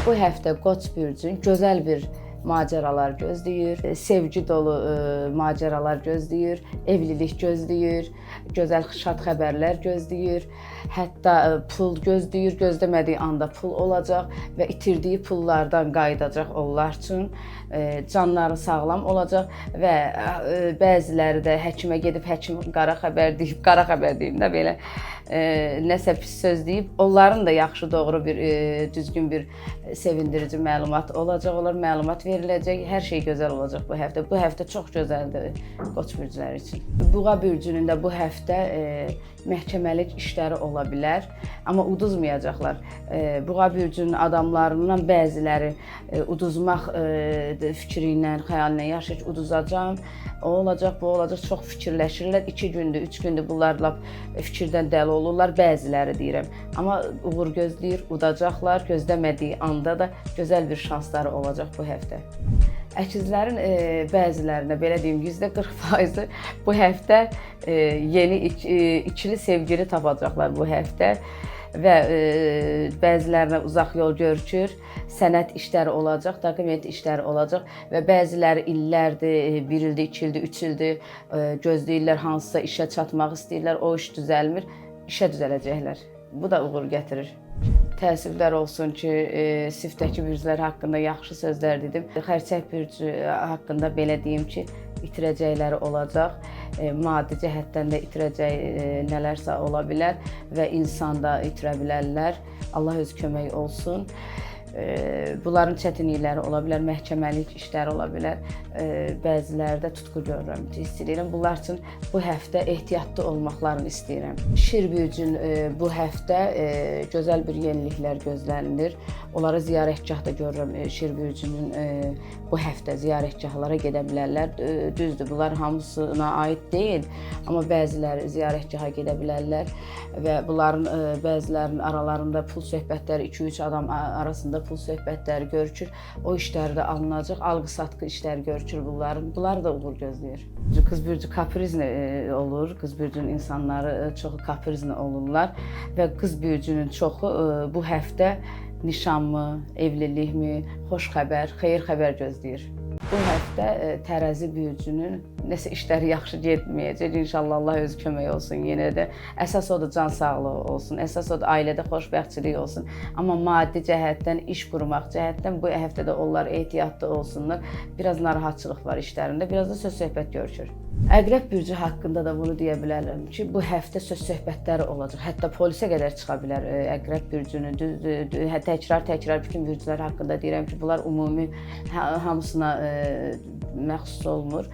Bu həftə Qoç bürcün gözəl bir macəralar gözləyir, sevgi dolu macəralar gözləyir, evlilik gözləyir, gözəl şad xəbərlər gözləyir, hətta pul gözləyir, gözləmədiyi anda pul olacaq və itirdiyi pullardan qayıdacaq onlar üçün, canları sağlam olacaq və bəziləri də həkimə gedib, həkim qara xəbər deyib də belə nəsə pis söz deyib, onların da yaxşı, doğru bir, düzgün bir sevindirici məlumat olacaq, onlar məlumat veriləcək, hər şey gözəl olacaq bu həftə. Bu həftə çox gözəldir Qoç bürcləri üçün. Buğa bürcünün də bu həftə məhkəməlik işləri ola bilər, amma uduzmayacaqlar. Buğa bürcünün adamlarından bəziləri uduzmaq fikri ilə, xəyal ilə yaşayır, uduzacam, o olacaq, bu olacaq, çox fikirləşirlər. 2 gündür, 3 gündür bunlar lap fikirdən dəli olurlar, bəziləri deyirəm. Amma uğur gözləyir, udacaqlar, gözləmədiyi anda da gözəl bir şansları olacaq bu həftə. Əkizlərin bəzilərinə, belə deyim, %40%-i bu həftə yeni ikili sevgili tapacaqlar bu həftə və bəzilərinə uzaq yol görüşür, sənət işləri olacaq, dokument işləri olacaq və bəziləri illərdir, 1 ildir, 2 ildir, 3 ildir gözləyirlər, hansısa işə çatmaq istəyirlər, o iş düzəlmir, işə düzələcəklər. Bu da uğur gətirir. Təəssüflər olsun ki, sifdəki bürclər haqqında yaxşı sözlər dedim. Xərçəng bürcü haqqında belə deyim ki, itirəcəkləri olacaq. Maddi cəhətdən də itirəcək nələrsə ola bilər və insan da itirə bilərlər. Allah öz kömək olsun. Bunların çətinlikləri ola bilər, məhkəməlik işləri ola bilər, bəziləri də tutqu görürəm, hiss edirəm. Bunlar üçün bu həftə ehtiyatlı olmaqlarını istəyirəm. Şir bürcün bu həftə gözəl bir yeniliklər gözlənilir. Onları ziyarətgahda görürəm, Şir bürcünün bu həftə ziyarətgahlara gedə bilərlər. Düzdür, bunlar hamısına aid deyil, amma bəziləri ziyarətgaha gedə bilərlər və bunların bəzilərinin aralarında pul söhbətləri, 2-3 adam arasında pul söhbətləri görükür. O işləri də alınacaq, alqı-satqı işləri görükür bunların. Bunlar da uğur gözləyir. Qız bürcü kaprizli olur. Qız bürcünün insanları çoxu kaprizli olurlar və qız bürcünün çoxu bu həftə nişanmı, evlilikmi, xoş xəbər, xeyir xəbər gözləyir. Bu həftə tərəzi bürcünün nəsə işləri yaxşı getməyəcək. İnşallah Allah öz kömək olsun yenə də. Əsas odur can sağlığı olsun, əsas odur ailədə xoşbəxtçilik olsun. Amma maddi cəhətdən, iş qurmaq cəhətdən bu həftədə onlar ehtiyatlı olsunlar. Biraz narahatçılıq var işlərində, biraz da söz-söhbət görüşür. Əqrəb bürcü haqqında da bunu deyə bilərəm ki, bu həftə söz-söhbətləri olacaq. Hətta polisə qədər çıxa bilər Əqrəb bürcünün. Təkrar bütün bürcülər haqqında deyirəm ki, bunlar ümumi hamısına məxsus olmur.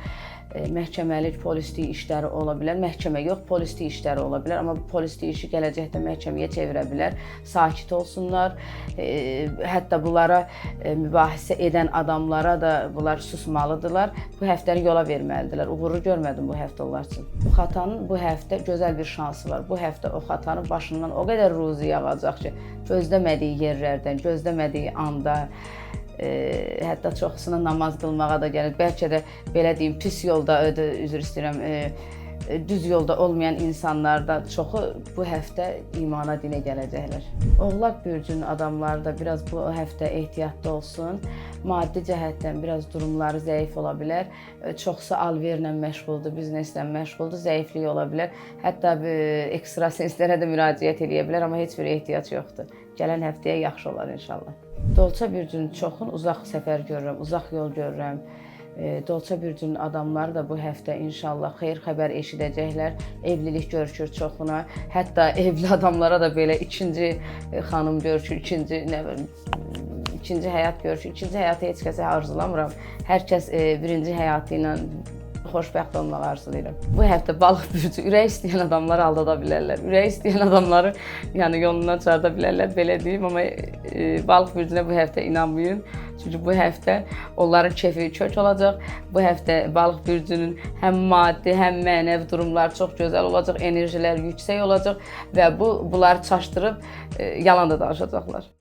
Məhkəməlik, polislik işləri ola bilər. Məhkəmə yox, polislik işləri ola bilər. Amma bu polislik işi gələcəkdə məhkəməyə çevirə bilər. Sakit olsunlar. Hətta bunlara mübahisə edən adamlara da bunlar susmalıdırlar. Bu həftəni yola verməlidirlər. Uğuru görmədim bu həftə onlar üçün. Oxatanın bu həftə gözəl bir şansı var. Bu həftə Oxatanın başından o qədər ruzi yağacaq ki, gözləmədiyi yerlərdən, gözləmədiyi anda, hətta çoxusuna namaz qılmağa da gəlir. Bəlkə də belə deyim, pis yolda, üzr istəyirəm, düz yolda olmayan insanlar da çoxu bu həftə imana, dinə gələcəklər. Oğlaq bürcünün adamları da biraz bu həftə ehtiyatlı olsun. Maddi cəhətdən biraz durumları zəif ola bilər. Çoxsu alverlə məşğuldur, bizneslə məşğuldur, zəiflik ola bilər. Hətta ekstrasenslərə də müraciət edə bilər, amma heç bir ehtiyac yoxdur. Gələn həftəyə yaxşı olar inşallah. Dolça bürcünün çoxun uzaq səfər görürəm, uzaq yol görürəm. Dolça bürcünün adamları da bu həftə inşallah xeyir xəbər eşidəcəklər. Evlilik görüşür çoxuna. Hətta evli adamlara da belə ikinci xanım görüşür, ikinci həyat görüşür. İkinci həyatı heç kəsə arzulamıram. Hər kəs birinci həyatı ilə xoşbəxt olmağı arzulayıram. Bu həftə balıq bürcü ürək istəyən adamları aldada bilərlər. Ürək istəyən adamları yolundan çıxarda bilərlər, belə deyim. Amma balıq bürcünə bu həftə inanmayın. Çünki bu həftə onların keyfi kök olacaq. Bu həftə balıq bürcünün həm maddi, həm mənəvi durumlar çox gözəl olacaq, enerjilər yüksək olacaq və bunları çaşdırıb yalan da danışacaqlar.